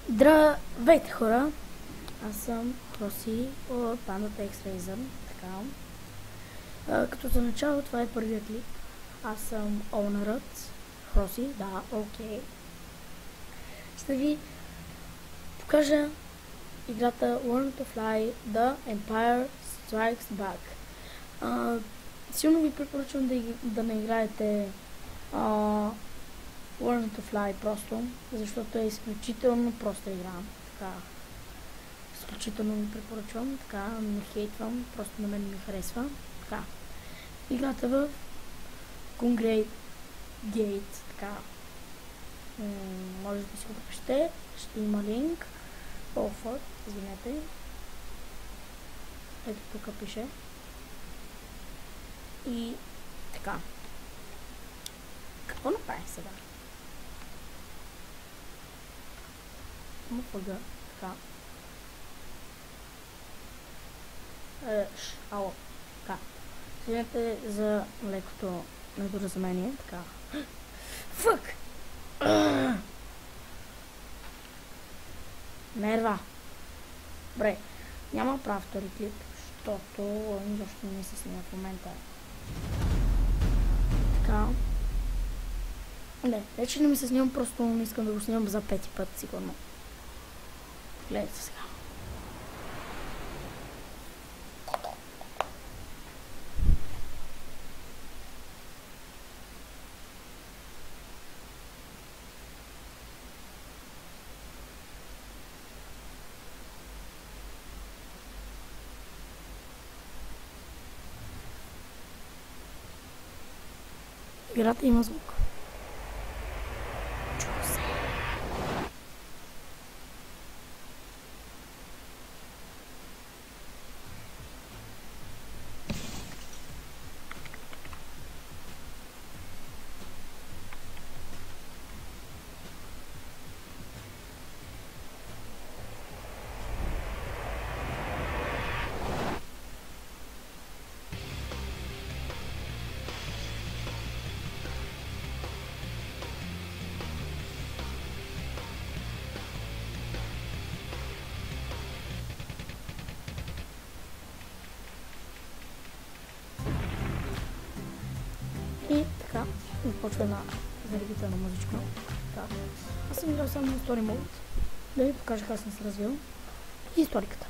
Здравейте хора, аз съм Роси от Pandata X-Razer, така. Като за начало това е първият клип. Аз съм оунърът, Роси, да, окей. Ще ви покажа играта Learn to Fly The Empire Strikes Back. Силно ви препоръчвам да не играете Learn to Fly просто, защото е изключително проста игра. Така, изключително ви препоръчвам, така, не хейтвам, просто на мен ми харесва. Така, играта в Congregate Gate, така, може да си го прочете, ще има линк. Полфът, извинете. Ето тук пише. И така. Какво направи сега? Мъпъга, така. Ало, така. Извинете за лекото недоразумение, така. Фък! Нерва! Добре, няма прав втори клип, защото изобщо не се снима в момента. Така. Не, вече не ми се снимам, просто не искам да го снимам за пети път, сигурно. Гледайте сега. Играта има звук. И така, започва една заребителна музичка. Така. Аз съм играл само на Story Mode. Да ви покажа как съм се развил. И историката.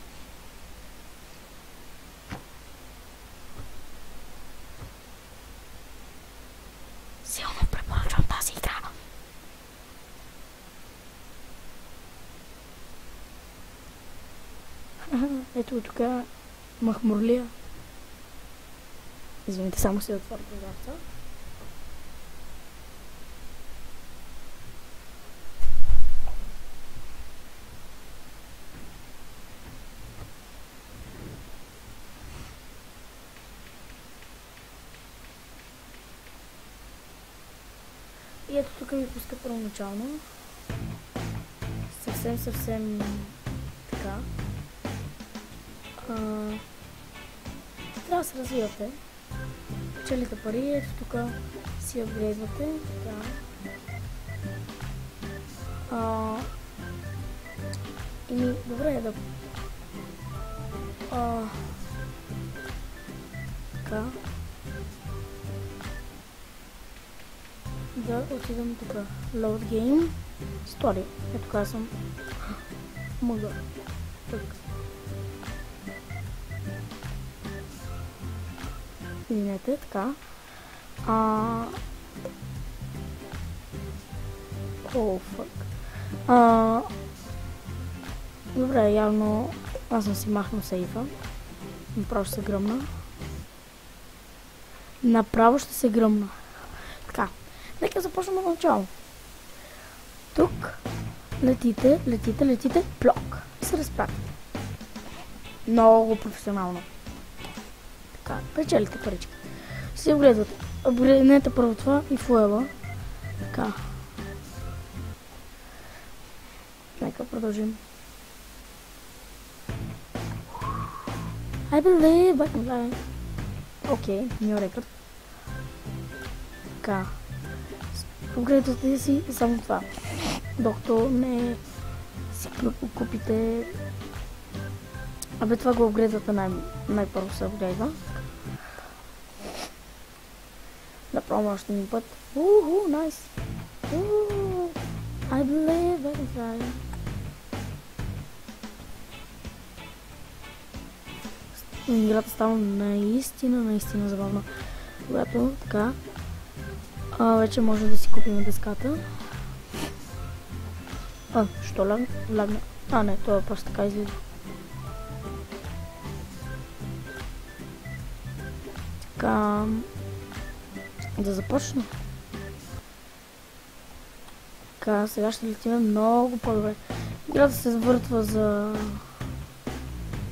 Силно препоръчвам тази игра. Ето тук Махмурлия. Извините, само се отворя прозорца. И ето тук ми пуска първоначално. Съвсем така. Трябва да се развивате. Печелите пари, ето тук си апгрейдвате. Така. Добре е да... така. Да отидем тук. Load Game. Story. Ето тук съм. Мъга. Тук. Извинете, така. Добре, явно аз съм си махнал сейфа. Направо ще се гръмна. Направо ще се гръмна. Така. Нека започнем от начало. Тук летите, плок. И се разправите. Много професионално. Така, печелите парички. Си огледвате. Апгрейднете първо това и фуела. Така. Нека продължим. I believe I can fly. Окей, new рекорд. Така. Апгрейдвате си само това. Докато не си купите. Абе, това го апгрейдвате най-първо се апгрейдва. Да пробвам още един път. Найс! I believe I can fly. Играта става наистина забавна. Когато така вече може да си купим деската. Що лагна? Не, това просто така излиза. Така, да започна. Така, сега ще летим много по-добре. Играта се завъртва за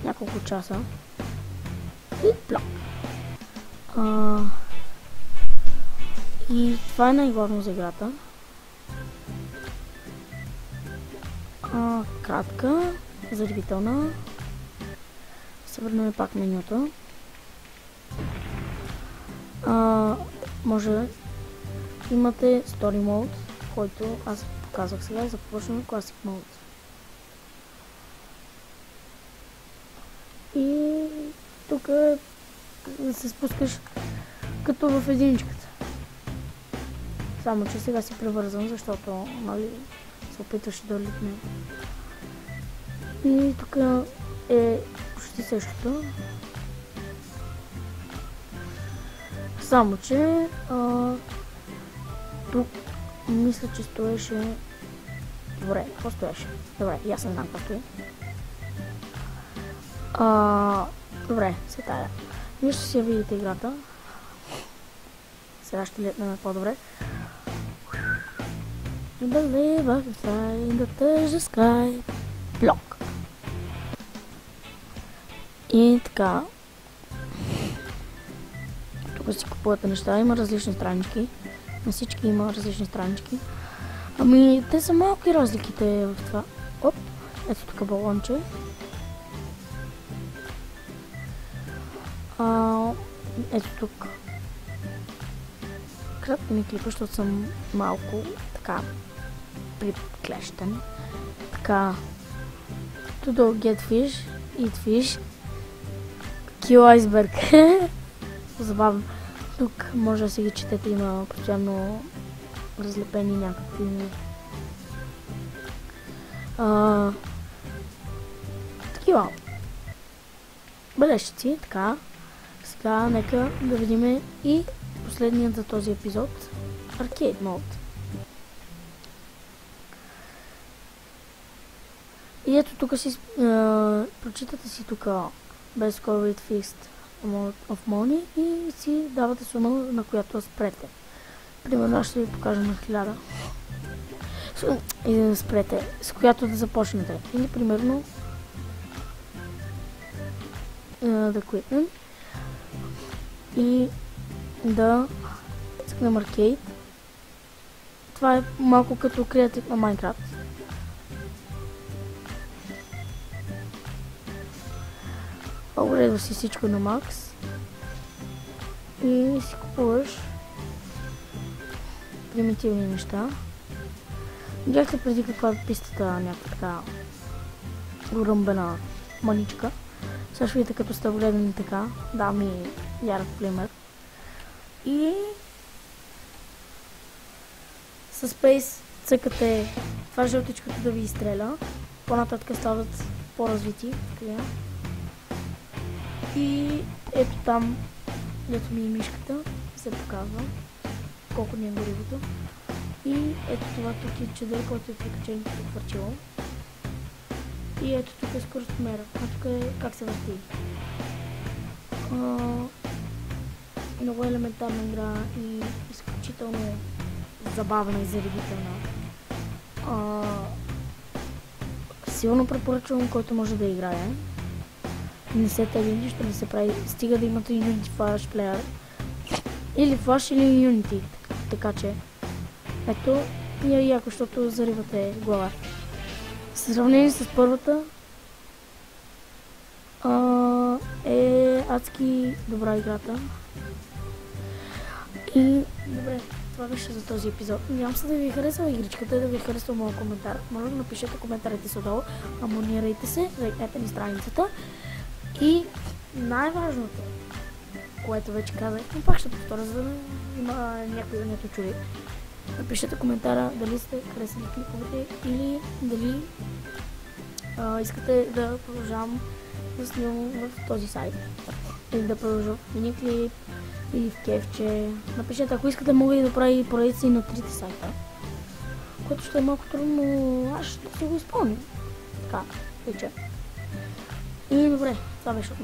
няколко часа. И това е най-главно за играта. Кратка, заребителна. Съвърнем пак менюто. Може имате Story Mode, който аз показах сега. Започваме Classic Mode. И тук се спускаш като в единичката. Само че сега си превързан, защото се опитваш да литне. И тук е почти същото. Само че тук мисля, че стоеше. Добре, какво стоеше? Добре, и аз не знам какво стои. Добре, се тая. Вие ще си я видите играта. Сега ще летнем по-добре. In the live I can fly, in the touch the sky. Блок. И така. Тук си купувате неща, има различни странички. На всички има различни странички. Ами, те са малки разликите в това. Оп, ето тук балонче. Ето тук. Кратко ми клипа, защото съм малко така приклещен. Така. To do get fish, eat fish, kill iceberg. Забавно. Тук може да си ги четете, има постоянно разлепени някакви такива бележици. Така. Сега нека да видим и последният за този епизод. Arcade Mode. И ето тук си прочитате си тук без Correct Fixed of Money и си давате сума, на която спрете. Примерно аз ще ви покажа на 1000. И да спрете, с която да започнете. Или примерно да кликнем и да цъкнем Arcade. Това е малко като креатив на Minecraft. Обредва си всичко на макс и си купуваш примитивни неща. Видяхте преди каква е пистата, някаква уръмбена маничка. Сега ще видите като сте влезени така. Да, ми ярък пример. И с Space цъкате това жълтичкото да ви изстреля. По-нататък стават по-развити. И ето там, дето ми е мишката, се показва колко ни е горивото. И ето това тук е чедър, който е прикачен като хвърчило. И ето тук е скоростомера, а тук е как се върти. Много елементарна игра и изключително забавна и заребителна. Силно препоръчвам, който може да играе. Не се теги, нищо не се прави, стига да имате Unity Flash Player. Или Flash или Unity, така че ето и е яко, защото заривате глава. В сравнение с първата е адски добра играта. И добре, това беше за този епизод. Надявам се да ви е харесала игричката и да ви е харесал моят коментар. Моля да напишете коментарите си отдолу, абонирайте се, лайкнете ни страницата и най-важното, което вече казах, но пак ще повторя, за да има някой да не те чуди. Напишете коментара дали сте харесали клиповете или дали искате да продължавам да снимам в този сайт. Или да продължа в миниклип или в кефче. Напишете, ако искате, мога и да правя и поредици на трите сайта. Което ще е малко трудно, но аз ще си го изпълня. Така, вече. И добре, това беше от